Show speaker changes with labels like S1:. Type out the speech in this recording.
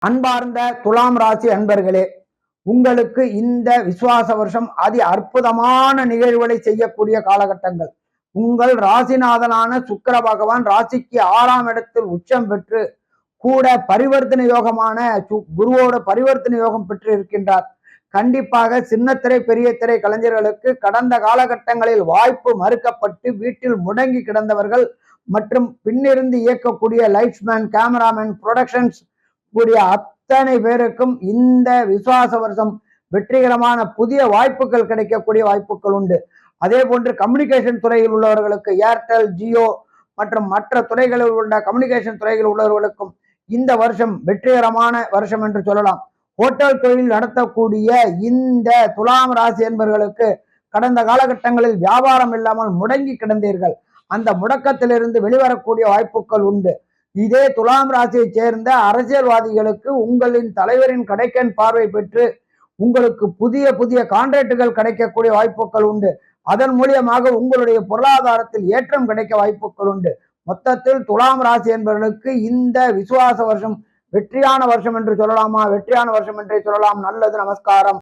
S1: அன்பார்ந்த துலாம் ராசி அன்பர்களே, உங்களுக்கு இந்த விசுவாச வருஷம் அதி அற்புதமான நிகழ்வுகளை செய்யக்கூடிய காலகட்டங்கள். உங்கள் ராசிநாதனான சுக்கிர பகவான் ராசிக்கு 6ஆம் இடத்தில் உச்சம் பெற்று கூட பரிவர்த்தனை யோகமான குருவோட பரிவர்த்தனை யோகம் பெற்று இருக்கின்றார். கண்டிப்பாக சின்னத்திரை பெரிய திரை கலைஞர்களுக்கு கடந்த காலகட்டங்களில் வாய்ப்பு மறுக்கப்பட்டு வீட்டில் முடங்கி கிடந்தவர்கள் மற்றும் பின்னிருந்து இயக்கக்கூடிய லைட்ஸ்மேன், கேமராமேன், ப்ரொடக்ஷன்ஸ் கூடிய அத்தனை பேருக்கும் இந்த விசுவாச வருஷம் வெற்றிகரமான புதிய வாய்ப்புகள் கிடைக்கக்கூடிய வாய்ப்புகள் உண்டு. அதே போன்று கம்யூனிகேஷன் துறையில் உள்ளவர்களுக்கு ஏர்டெல், ஜியோ மற்றும் மற்ற துறைகளில் உள்ள கம்யூனிகேஷன் துறையில் உள்ளவர்களுக்கும் இந்த வருஷம் வெற்றிகரமான வருஷம் என்று சொல்லலாம். ஹோட்டல் தொழில் நடத்தக்கூடிய இந்த துலாம் ராசி என்பவர்களுக்கு கடந்த காலகட்டங்களில் வியாபாரம் இல்லாமல் முடங்கி கிடந்தீர்கள். அந்த முடக்கத்திலிருந்து வெளிவரக்கூடிய வாய்ப்புகள் உண்டு. இதே துலாம் ராசியை சேர்ந்த அரசியல்வாதிகளுக்கு உங்களின் தலைவரின் கடைக்கன் பார்வை பெற்று உங்களுக்கு புதிய புதிய கான்ட்ராக்டுகள் கிடைக்கக்கூடிய வாய்ப்புகள் உண்டு. அதன் மூலியமாக உங்களுடைய பொருளாதாரத்தில் ஏற்றம் கிடைக்க வாய்ப்புகள் உண்டு. மொத்தத்தில் துலாம் ராசி என்பவர்களுக்கு இந்த விசுவாச வருஷம் வெற்றியான வருஷம் என்று சொல்லலாமா? வெற்றியான வருஷம் என்றே சொல்லலாம். நல்லது, நமஸ்காரம்.